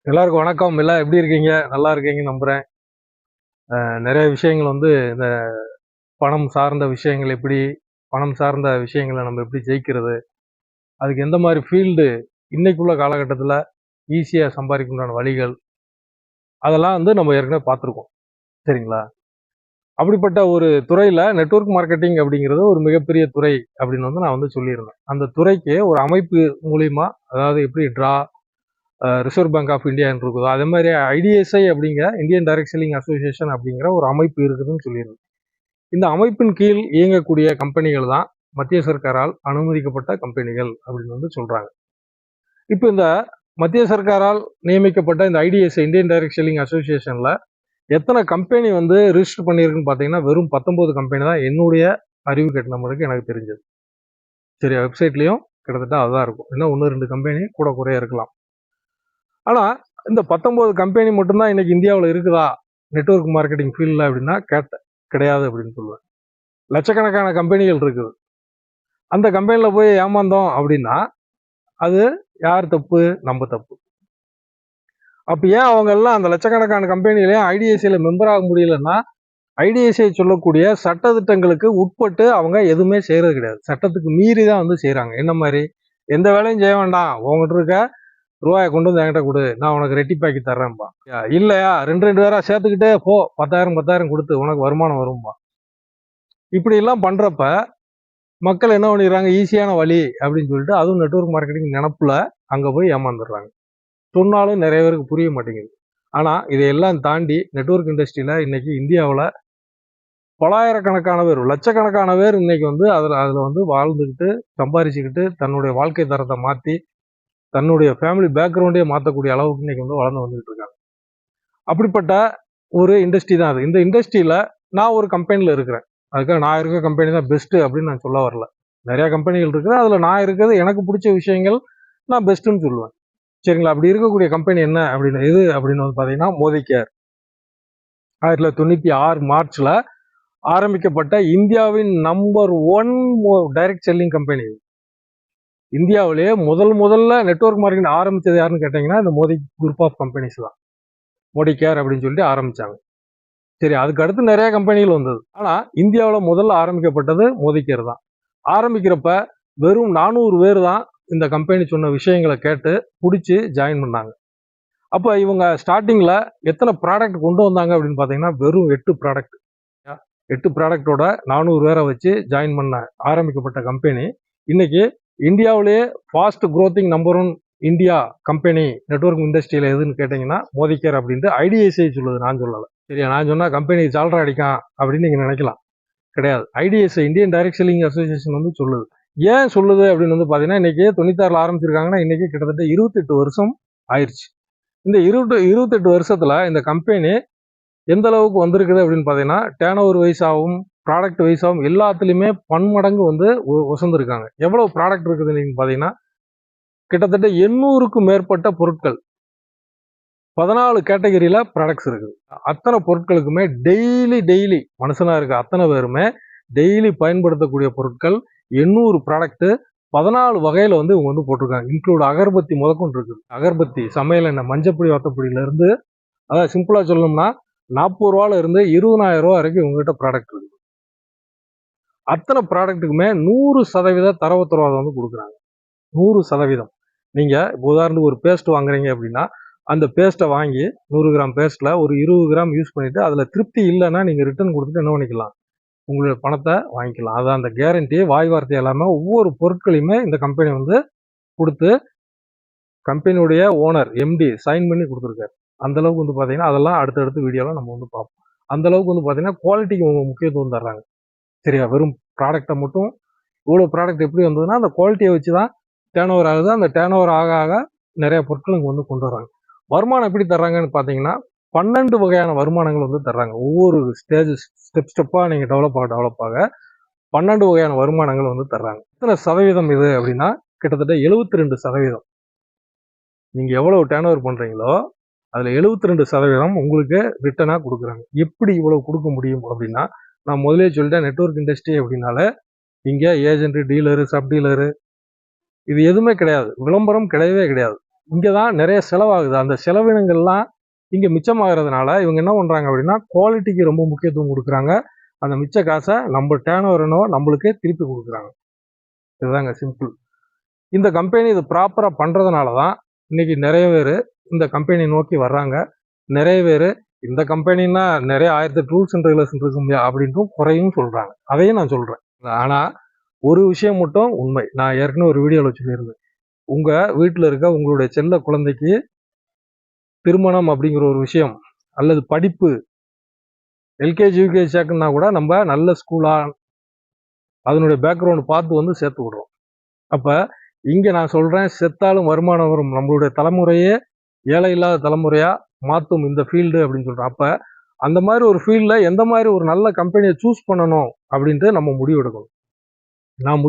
எல்லாருக்கும் வணக்கம். எல்லாம் எப்படி இருக்கீங்க? நல்லா இருக்கீங்க நம்புறேன். நிறைய விஷயங்கள் இந்த பணம் சார்ந்த விஷயங்கள் எப்படி, பணம் சார்ந்த விஷயங்களை நம்ம எப்படி ஜெயிக்கிறது, அதுக்கு எந்த மாதிரி ஃபீல்டு இன்னைக்குள்ள காலகட்டத்தில் ஈஸியாக சம்பாதிக்குண்டான வழிகள், அதெல்லாம் நம்ம ஏற்கனவே பார்த்துருக்கோம். சரிங்களா? அப்படிப்பட்ட ஒரு துறையில் நெட்வொர்க் மார்க்கெட்டிங் அப்படிங்கிறது ஒரு மிகப்பெரிய துறை அப்படின்னு நான் சொல்லியிருந்தேன். அந்த துறைக்கு ஒரு அமைப்பு மூலியமா, அதாவது எப்படி ரிசர்வ் பேங்க் ஆஃப் இந்தியான்னு இருக்குதோ அதே மாதிரி ஐடிஎஸ்ஐ அப்படிங்கிற இந்தியன் டைரக்ட் செல்லிங் அசோசியேஷன் அப்படிங்கிற ஒரு அமைப்பு இருக்குதுன்னு சொல்லியிருந்தேன். இந்த அமைப்பின் கீழ் இயங்கக்கூடிய கம்பெனிகள் தான் மத்திய சர்க்காரால் அனுமதிக்கப்பட்ட கம்பெனிகள் அப்படின்னு சொல்றாங்க. இப்போ இந்த மத்திய சர்க்காரால் நியமிக்கப்பட்ட இந்த ஐடிஎஸ்ஐ இந்தியன் டைரக்ட் செல்லிங் அசோசியேஷன்ல எத்தனை கம்பெனி ரிஜிஸ்டர் பண்ணியிருக்குன்னு பார்த்தீங்கன்னா வெறும் 19 கம்பெனி தான் என்னுடைய அறிவு கட்டினவங்களுக்கு எனக்கு தெரிஞ்சது. சரி, வெப்சைட்லயும் கிட்டத்தட்ட அதுதான் இருக்கும். இன்னும் 1-2 கம்பெனி கூட குறைய இருக்கலாம். ஆனா இந்த 19 கம்பெனி மட்டும்தான் இன்னைக்கு இந்தியாவில் இருக்குதா நெட்வொர்க் மார்க்கெட்டிங் ஃபீல்டில் அப்படின்னா கிடையாது அப்படின்னு சொல்லுவேன். லட்சக்கணக்கான கம்பெனிகள் இருக்குது. அந்த கம்பெனியில் போய் ஏமாந்தோம் அப்படின்னா அது யார் தப்பு? நம்ம தப்பு. அப்போ ஏன் அவங்க எல்லாம் அந்த லட்சக்கணக்கான கம்பெனிகளையும் ஐடிஎஸ்சியில் மெம்பர் ஆக முடியலன்னா, ஐடிஎஸ்சியை சொல்லக்கூடிய சட்டத்திட்டங்களுக்கு உட்பட்டு அவங்க எதுவுமே செய்யறது கிடையாது. சட்டத்துக்கு மீறி தான் செய்யறாங்க. என்ன மாதிரி? எந்த வேலையும் செய்ய வேண்டாம், உங்ககிட்ட இருக்க ரூபாயை கொண்டு வந்து என்கிட்ட கொடு, நான் உனக்கு ரெட்டிப்பாக்கி தர்றேன்பா. இல்லையா 2 பேரா சேர்த்துக்கிட்டே போ, 10,000 கொடுத்து உனக்கு வருமானம் வரும்பா. இப்படி எல்லாம் பண்றப்ப மக்கள் என்ன பண்ணிடுறாங்க? ஈஸியான வழி அப்படின்னு சொல்லிட்டு அதுவும் நெட்வொர்க் மார்க்கெட்டிங் நினப்புல அங்க போய் ஏமாந்துடுறாங்க. சொன்னாலும் நிறைய பேருக்கு புரிய மாட்டேங்குது. ஆனா இதையெல்லாம் தாண்டி நெட்வொர்க் இண்டஸ்ட்ரியில இன்னைக்கு இந்தியாவில் பலாயிரக்கணக்கான பேர், லட்சக்கணக்கான பேர் இன்னைக்கு அதுல வாழ்ந்துக்கிட்டு சம்பாரிச்சுக்கிட்டு தன்னுடைய வாழ்க்கை தரத்தை மாற்றி தன்னுடைய ஃபேமிலி பேக்ரவுண்டே மாற்றக்கூடிய அளவுக்கு இன்னைக்கு வளர்ந்து வந்துட்டு இருக்காங்க. அப்படிப்பட்ட ஒரு இண்டஸ்ட்ரி தான் அது. இந்த இண்டஸ்ட்ரியில நான் ஒரு கம்பெனியில் இருக்கிறேன். அதுக்காக நான் இருக்க கம்பெனி தான் பெஸ்ட் அப்படின்னு நான் சொல்ல வரல. நிறைய கம்பெனிகள் இருக்குது. அதில் நான் இருக்கிறது எனக்கு பிடிச்ச விஷயங்கள் நான் பெஸ்ட்டுன்னு சொல்லுவேன். சரிங்களா? அப்படி இருக்கக்கூடிய கம்பெனி என்ன அப்படின்னு எது அப்படின்னு பார்த்தீங்கன்னா மோதி கேர். 1996 மார்ச்ல ஆரம்பிக்கப்பட்ட இந்தியாவின் நம்பர் 1 டைரக்ட் செல்லிங் கம்பெனி. இந்தியாவிலேயே முதல்ல நெட்வொர்க் மார்க்கெட்டிங் ஆரம்பிச்சது யாருன்னு கேட்டீங்கன்னா இந்த மோடி குரூப் ஆஃப் கம்பெனிஸ் தான். மோடி கேர் அப்படின்னு சொல்லிட்டு ஆரம்பிச்சாங்க. சரி, அதுக்கு அடுத்து நிறைய கம்பெனிகள் வந்தது. ஆனா இந்தியாவில் முதல்ல ஆரம்பிக்கப்பட்டது மோடி கேர் தான். ஆரம்பிக்கிறப்ப வெறும் 400 பேர் தான் இந்த கம்பெனி சொன்ன விஷயங்களை கேட்டு பிடிச்சி ஜாயின் பண்ணாங்க. அப்போ இவங்க ஸ்டார்டிங்ல எத்தனை ப்ராடக்ட் கொண்டு வந்தாங்க அப்படின்னு பார்த்தீங்கன்னா வெறும் 8 ப்ராடக்ட். 8 ப்ராடக்டோட 400 பேரை வச்சு ஜாயின் பண்ண ஆரம்பிக்கப்பட்ட கம்பெனி இன்னைக்கு இந்தியாவிலேயே fast growing number 1 India company network இண்டஸ்ட்ரியில எதுன்னு கேட்டீங்கன்னா மோடி கேர் அப்படின்ட்டு ஐடிஎஸ்ஐ சொல்லுது, நான் சொல்லலை. சரியா? நான் சொன்னா கம்பெனி சால்ரா அடிக்கான் அப்படின்னு நீங்க நினைக்கலாம். கிடையாது. ஐடிஎஸ்ஐ இந்தியன் டைரக்ட் செல்லிங் அசோசியேஷன் சொல்லுது. ஏன் சொல்லுது அப்படின்னு பார்த்தீங்கன்னா இன்னைக்கு 96 ஆரம்பிச்சிருக்காங்கன்னா இன்னைக்கு கிட்டத்தட்ட 28 வருஷம் ஆயிடுச்சு. இந்த 28 வருஷத்துல இந்த கம்பெனி எந்த அளவுக்கு வந்திருக்குது அப்படின்னு பார்த்தீங்கன்னா டேர்ன் ஓவர் வைஸாகவும் ப்ராடக்ட் வைஸாகவும் எல்லாத்துலேயுமே பன்மடங்கு வசந்திருக்காங்க. எவ்வளவு ப்ராடக்ட் இருக்குது நீங்க பார்த்தீங்கன்னா கிட்டத்தட்ட 800க்கும் மேற்பட்ட பொருட்கள் 14 கேட்டகரியில ப்ராடக்ட்ஸ் இருக்குது. அத்தனை பொருட்களுக்குமே டெய்லி மனுஷனா இருக்க அத்தனை பேருமே டெய்லி பயன்படுத்தக்கூடிய பொருட்கள் 800 ப்ராடக்ட் 14 வகையில இவங்க போட்டிருக்காங்க. இன்க்ளூட் அகர்பத்தி முதற்கொண்டு இருக்குது. அகர்பத்தி, சமையல் எண்ணெய், மஞ்சப்பொடி, வத்தப்பொடியில இருந்து, அதாவது சிம்பிளா சொல்லணும்னா 40 ரூபாயில இருந்து 20,000 ரூபா வரைக்கும் இவங்ககிட்ட ப்ராடக்ட் இருக்கு. அத்தனை ப்ராடக்ட்டுக்குமே 100% தர உத்தரவாதம் கொடுக்குறாங்க. 100%. நீங்க உதாரணத்துக்கு ஒரு பேஸ்ட் வாங்குறீங்க அப்படின்னா அந்த பேஸ்ட்டை வாங்கி 100 கிராம் பேஸ்ட்ல ஒரு 20 கிராம் யூஸ் பண்ணிட்டு அதுல திருப்தி இல்லைன்னா நீங்க ரிட்டர்ன் கொடுத்துட்டு என்ன பண்ணிக்கலாம்? உங்களுடைய பணத்தை வாங்கிக்கலாம். அதான் அந்த கேரண்டி, வாய் வார்த்தை எல்லாமே ஒவ்வொரு பொருட்களையுமே இந்த கம்பெனி கொடுத்து கம்பெனியுடைய ஓனர் எம்டி சைன் பண்ணி கொடுத்துருக்காரு. அந்த அளவுக்கு பார்த்தீங்கன்னா அதெல்லாம் அடுத்தடுத்த வீடியோவில் நம்ம பார்ப்போம். அந்த அளவுக்கு பார்த்தீங்கன்னா குவாலிட்டிக்கு முக்கியத்துவம் தர்றாங்க. சரியா? வெறும் ப்ராடக்டை மட்டும் இவ்வளோ ப்ராடக்ட் எப்படி வந்ததுன்னா அந்த குவாலிட்டியை வச்சு தான் டேர்ன் ஓவர் ஆகுது. அந்த டேர்ன் ஓவர் ஆக நிறைய பொருட்கள் இங்கே கொண்டு வராங்க. வருமானம் எப்படி தர்றாங்கன்னு பார்த்தீங்கன்னா 12 வகையான வருமானங்கள் தர்றாங்க. ஒவ்வொரு ஸ்டெப்பாக நீங்கள் டெவலப் ஆக 12 வகையான வருமானங்கள் தர்றாங்க. எத்தனை சதவீதம் இது அப்படின்னா கிட்டத்தட்ட 72%. நீங்க எவ்வளவு டேர்ன் ஓவர் பண்றீங்களோ அதுல 72% உங்களுக்கு ரிட்டர்னா கொடுக்குறாங்க. எப்படி இவ்வளவு கொடுக்க முடியும் அப்படின்னா, நான் முதலே சொல்லிட்டேன், நெட்வொர்க் இண்டஸ்ட்ரி அப்படின்னால இங்க ஏஜென்ட், டீலரு, சப் டீலரு இது எதுவுமே கிடையாது. விளம்பரம் கிடையவே கிடையாது. இங்கே தான் நிறைய செலவாகுது. அந்த செலவினங்கள்லாம் இங்கே மிச்சமாகறதுனால இவங்க என்ன பண்ணுறாங்க அப்படின்னா குவாலிட்டிக்கு ரொம்ப முக்கியத்துவம் கொடுக்குறாங்க. அந்த மிச்ச காசை நம்ம டேர்ன் ஓவரனோ நம்மளுக்கே திருப்பி கொடுக்குறாங்க. இதுதாங்க சிம்பிள். இந்த கம்பெனி இது ப்ராப்பராக பண்ணுறதுனால தான் இன்னைக்கு நிறைய பேர் இந்த கம்பெனி நோக்கி வர்றாங்க. நிறைய பேர் இந்த கம்பெனின்னா நிறைய 1008 ரூல்ஸ் அண்ட் ரெகுலேஷன் இருக்கு முடியாது அப்படின்ட்டும் குறையும் சொல்கிறாங்க. அதையும் நான் சொல்கிறேன். ஆனால் ஒரு விஷயம் மட்டும் உண்மை. நான் ஏற்கனவே ஒரு வீடியோவில் சொல்லியிருந்தேன். உங்கள் வீட்டில் இருக்க உங்களுடைய செல்ல குழந்தைக்கு திருமணம் அப்படிங்கிற ஒரு விஷயம் அல்லது படிப்பு எல்கேஜி யூகேஜி சேர்க்கணுன்னா கூட நம்ம நல்ல ஸ்கூலாக அதனுடைய பேக்ரவுண்டு பார்த்து வந்து சேர்த்து விடுறோம். அப்போ இங்கே நான் சொல்கிறேன், செத்தாலும் வருமானம் வரும், நம்மளுடைய தலைமுறையே ஏழை இல்லாத தலைமுறையாக மாற்றும் இந்த ஃபீல்டு அப்படின்னு சொல்கிறேன். அப்போ அந்த மாதிரி ஒரு ஃபீல்டில் எந்த மாதிரி ஒரு நல்ல கம்பெனியை சூஸ் பண்ணணும் அப்படின்ட்டு நம்ம முடிவெடுக்கணும். நான்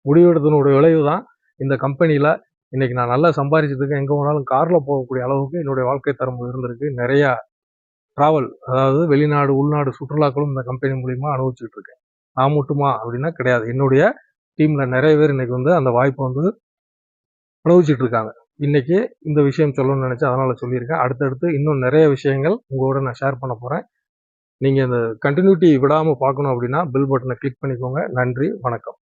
முடிவெடுத்தனுடைய விளைவு தான் இந்த கம்பெனியில் இன்னைக்கு நான் நல்லா சம்பாதிச்சதுக்கு எங்கே போனாலும் காரில் போகக்கூடிய அளவுக்கு என்னுடைய வாழ்க்கை தரம் இருந்திருக்கு. நிறையா ட்ராவல், அதாவது வெளிநாடு உள்நாடு சுற்றுலாக்களும் இந்த கம்பெனி மூலிமா அனுபவிச்சுட்டு இருக்கேன். நான் மட்டுமா அப்படின்னா கிடையாது. என்னுடைய டீமில் நிறைய பேர் இன்னைக்கு வந்து அந்த வாய்ப்பை வந்து அனுபவிச்சுட்டு இருக்காங்க. இன்னைக்கு இந்த விஷயம் சொல்லணும்னு நினச்சேன், அதனால் சொல்லியிருக்கேன். அடுத்தடுத்து இன்னும் நிறைய விஷயங்கள் உங்களோட நான் ஷேர் பண்ண போகிறேன். நீங்கள் இந்த கண்டினியூட்டி விடாமல் பார்க்கணும் அப்படின்னா பெல் பட்டனை கிளிக் பண்ணிக்கோங்க. நன்றி, வணக்கம்.